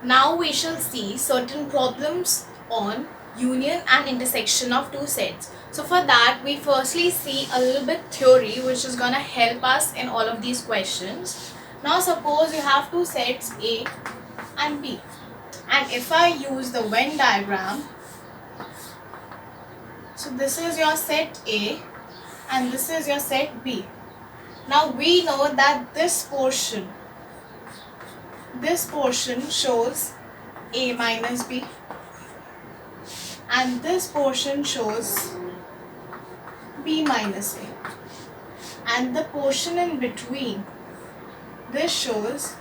Now we shall see certain problems on union and intersection of two sets. So for that we firstly see a little bit theory which is gonna help us in all of these questions. Now suppose you have two sets A and B, and if I use the Venn diagram, so this is your set A and this is your set B. Now we know that this portion shows A minus B and this portion shows B minus A, and the portion in between, this shows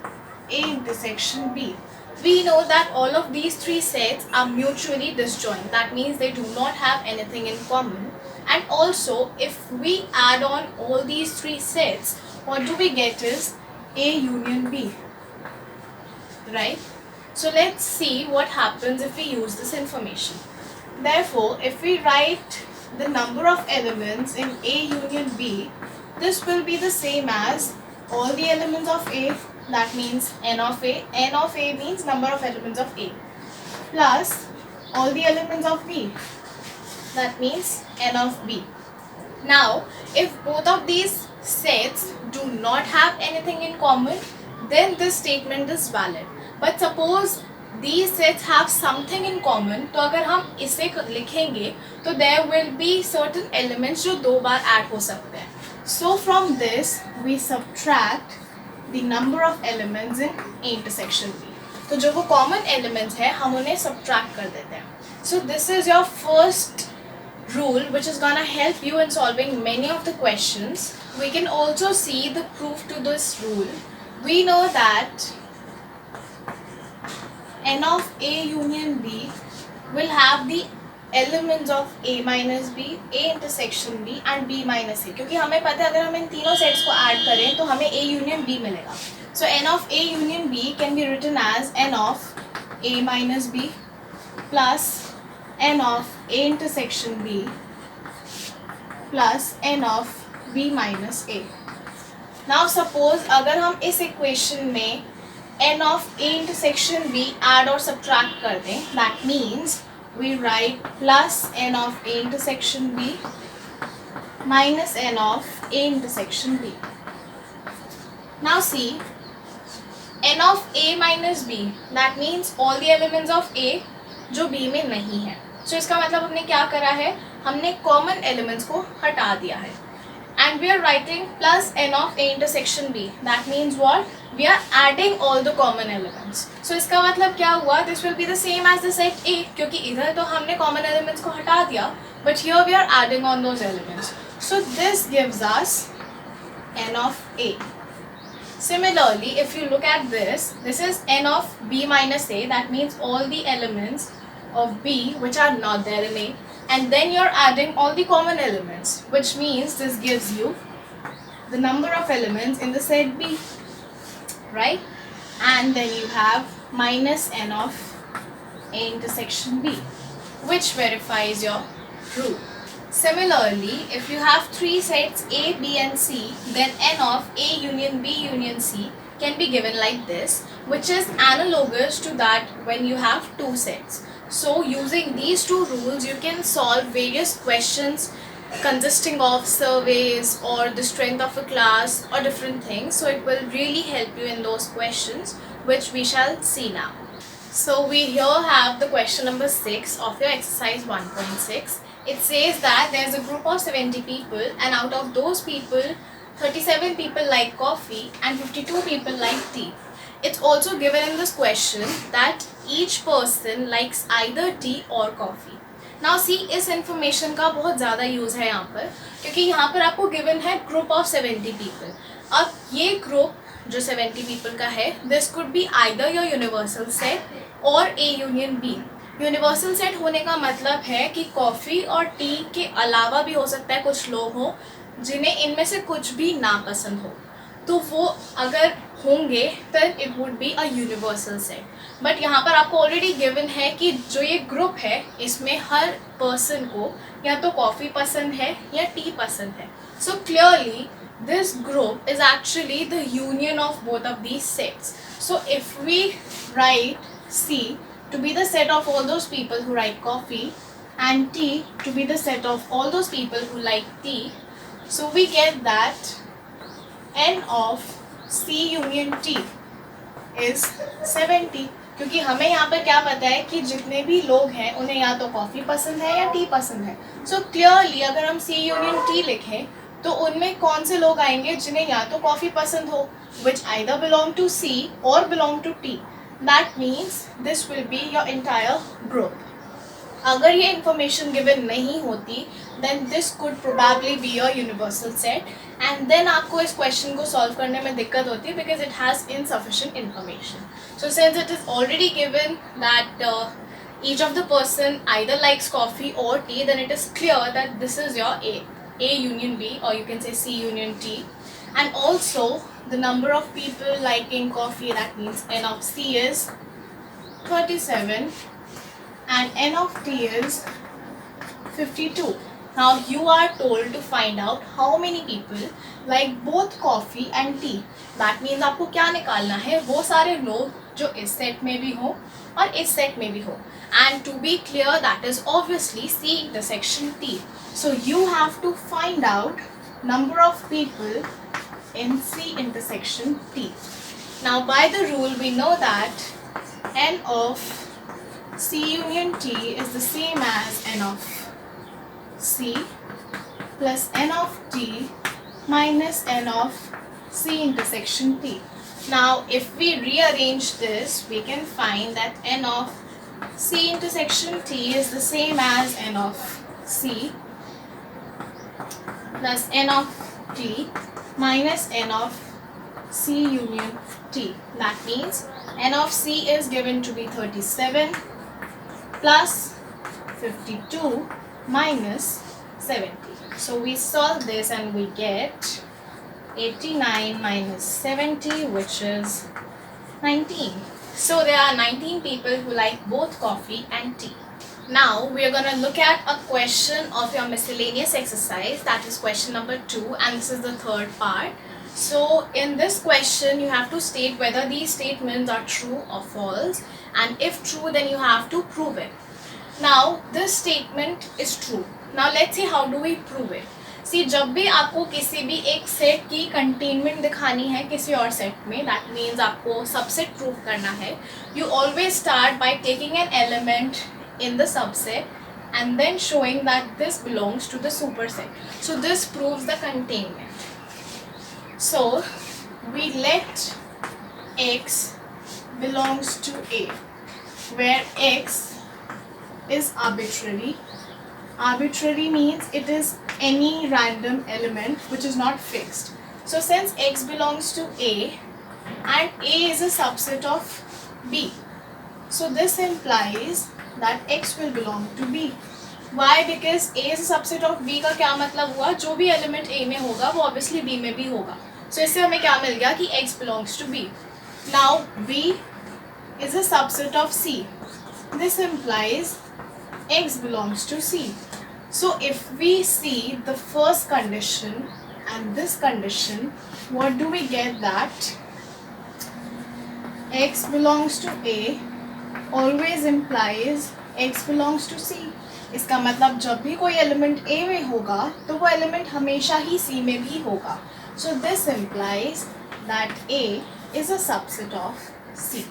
A intersection B. We know that all of these three sets are mutually disjoint. That means they do not have anything in common. And also, if we add on all these three sets, what do we get is A union B, right? So let's see what happens if we use this information. Therefore, if we write the number of elements in A union B, this will be the same as all the elements of A, that means n of A. N of A means number of elements of A, plus all the elements of B, that means n of B. Now, if both of these sets do not have anything in common, then this statement is valid. But suppose these sets have something in common, तो अगर हम इसे लिखेंगे तो there will be certain elements जो दो बार add हो सकते हैं. So from this we subtract the number of elements in A intersection B. तो जो वो common elements है हम उन्हें subtract कर देते हैं. So this is your first rule which is gonna help you in solving many of the questions. We can also see the proof to this rule. We know that n of A union B will have the elements of A minus B, A intersection B and B minus A, क्योंकि हमें पता है अगर हम इन तीनों sets को add करें तो हमें A union B मिलेगा. So n of A union B can be written as n of A minus B plus n of A intersection B plus n of B minus A. Now suppose अगर हम इस equation में n of A intersection B add और subtract कर दें, that means we write plus n of A intersection B minus n of A intersection B. Now see, n of A minus B, that means all the elements of A जो B में नहीं है. So इसका मतलब हमने क्या करा है, हमने common elements को हटा दिया है. And we are writing plus n of A intersection B. That means what? We are adding all the common elements. So इसका मतलब क्या हुआ? This will be the same as the set A, क्योंकि इधर तो हमने common elements को हटा दिया, but here we are adding on those elements. So this gives us n of A. Similarly, if you look at this is n of B minus A. That means all the elements of B which are not there in A. And then you're adding all the common elements, which means this gives you the number of elements in the set B, right? And then you have minus n of A intersection B, which verifies your rule. Similarly, if you have three sets A, B and C, then n of A union B union C can be given like this, which is analogous to that when you have two sets. So using these two rules you can solve various questions consisting of surveys or the strength of a class or different things. So it will really help you in those questions, which we shall see now. So we here have the question number 6 of your exercise 1.6. It says that there is a group of 70 people and out of those people 37 people like coffee and 52 people like tea. It's also given in this question that each person likes either tea or coffee. Now see, इस information का बहुत ज़्यादा use है यहाँ पर, क्योंकि यहाँ पर आपको given है group of 70 people. अब ये group जो 70 people का है, this could be either your universal set or A union B. Universal set होने का मतलब है कि कॉफ़ी और टी के अलावा भी हो सकता है कुछ लोग हों जिन्हें इनमें से कुछ भी नापसंद हो, तो वो अगर होंगे then it would be a universal set. But यहाँ पर आपको ऑलरेडी गिवन है कि जो ये ग्रुप है इसमें हर पर्सन को या तो कॉफ़ी पसंद है या टी पसंद है. So clearly this group is actually the union of both of these sets. So if we write C to be the set of all those people who like coffee and T to be the set of all those people who like tea. So we get that N of C union T is 70, क्योंकि हमें यहाँ पर क्या पता है कि जितने भी लोग हैं उन्हें या तो कॉफ़ी पसंद है या टी पसंद है. सो क्लियरली अगर हम C यूनियन T लिखें तो उनमें कौन से लोग आएंगे जिन्हें या तो कॉफ़ी पसंद हो, which either belong to C or belong to T. That means this will be your entire group. अगर ये information given नहीं होती then this could probably be your universal set, and then आपको इस question को solve करने में दिक्कत होती है because it has insufficient information. So since it is already given that each of the person either likes coffee or tea, then it is clear that this is your A union B, or you can say C union T. And also the number of people liking coffee, that means N of C is 37 and N of T is 52. Now you are told to find out how many people like both coffee and tea. That means आपको क्या निकालना है, वो सारे लोग जो इस set में भी हो और इस सेट में भी हो. And to be clear, that is obviously C intersection T. So you have to find out number of people in C intersection T. Now by the rule we know that N of C union T is the same as N of C plus N of T minus N of C intersection T. Now if we rearrange this, we can find that N of C intersection T is the same as N of C plus N of T minus N of C union T. That means N of C is given to be 37 plus 52 minus 70. So we solve this and we get 89 minus 70, which is 19. So there are 19 people who like both coffee and tea. Now we are going to look at a question of your miscellaneous exercise, that is question number 2, and this is the third part. So in this question you have to state whether these statements are true or false, and if true then you have to prove it. Now this statement is true. Now let's see how do we prove it. See, जब भी आपको किसी भी एक set की containment दिखानी है किसी और सेट में, दैट मीन्स आपको सबसेट प्रूव करना है, you always start by taking an element in the subset and then showing that this belongs to the superset. So this proves the containment. So we let X belongs to A, where X is arbitrary. Arbitrary means it is any random element which is not fixed. So since X belongs to A and A is a subset of B, so this implies that X will belong to B. Why? Because A is a subset of B का क्या मतलब हुआ, जो भी element A में होगा वो obviously B में भी होगा. So इससे हमें क्या मिल गया कि X belongs to B. Now B is a subset of C. This implies X belongs to C. So if we see the first condition and this condition, what do we get? That X belongs to A always implies X belongs to C. इसका मतलब जब भी कोई element A में होगा तो वो element हमेशा ही C में भी होगा. So this implies that A is a subset of C.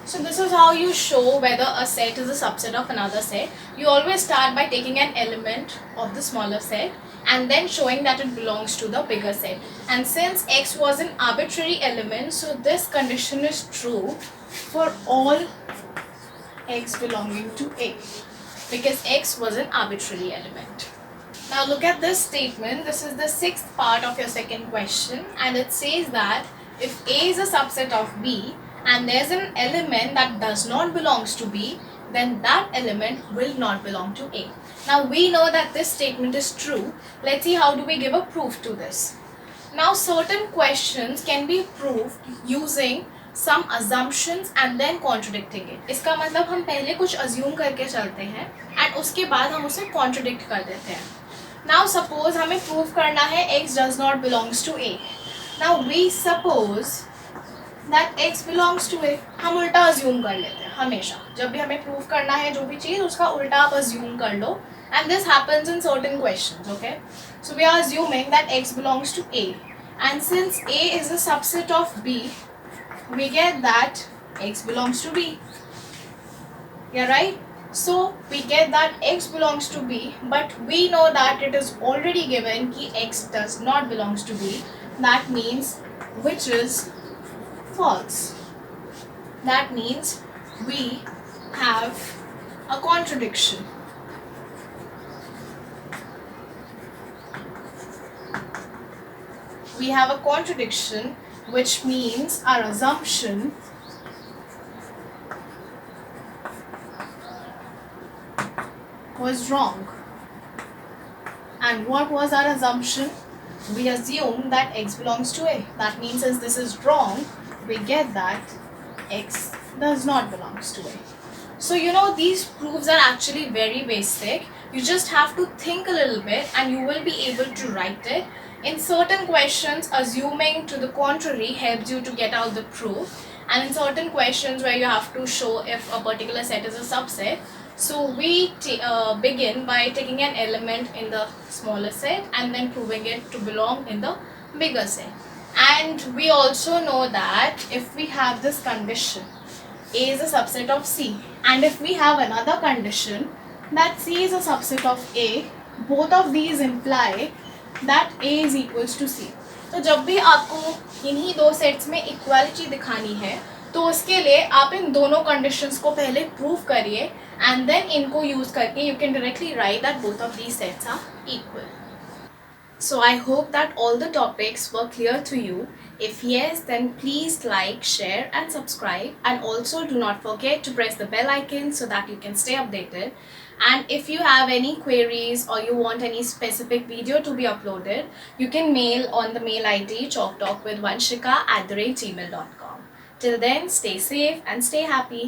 So this is how you show whether a set is a subset of another set. You always start by taking an element of the smaller set and then showing that it belongs to the bigger set. And since X was an arbitrary element, so this condition is true for all X belonging to A, because X was an arbitrary element. Now look at this statement. This is the sixth part of your second question, and it says that if A is a subset of B and there's an element that does not belongs to B, then that element will not belong to A. Now we know that this statement is true. Let's see how do we give a proof to this. Now certain questions can be proved using some assumptions and then contradicting it. इसका मतलब हम पहले कुछ assume करके चलते हैं and उसके बाद हम उसे contradict कर देते हैं. Now suppose हमें prove करना है X does not belongs to A. Now we suppose that X belongs to A. हम उल्टा assume कर लेते हैं. हमेशा जब भी हमें प्रूव करना है जो भी चीज़ उसका उल्टा आप अज्यूम कर लो, and this happens in certain questions. Okay, so we are assuming that x belongs to A, and since A is a subset of B, we get that x belongs to B. Yeah, right? So we get that x belongs to B, but we know that it is already given कि x does not belongs to B. That means which is false. That means we have a contradiction. We have a contradiction, which means our assumption was wrong. And what was our assumption? We assumed that x belongs to A. That means since this is wrong, we get that x does not belongs to A. So these proofs are actually very basic. You just have to think a little bit and you will be able to write it. In certain questions, assuming to the contrary helps you to get out the proof, and in certain questions where you have to show if a particular set is a subset, so we begin by taking an element in the smaller set and then proving it to belong in the bigger set. And we also know that if we have this condition, A is a subset of C, and if we have another condition that C is a subset of A, both of these imply that A is equals to C. तो जब भी आपको इन्हीं दो sets में equality दिखानी है तो उसके लिए आप इन दोनों कंडीशंस को पहले प्रूव करिए एंड देन इनको यूज करके you can directly write that both of these sets are equal. So I hope that all the topics were clear to you. If yes, then please like, share and subscribe, and also do not forget to press the bell icon so that you can stay updated. And if you have any queries or you want any specific video to be uploaded, you can mail on the mail ID chalktalkwithvanshika@gmail.com. Till then, stay safe and stay happy.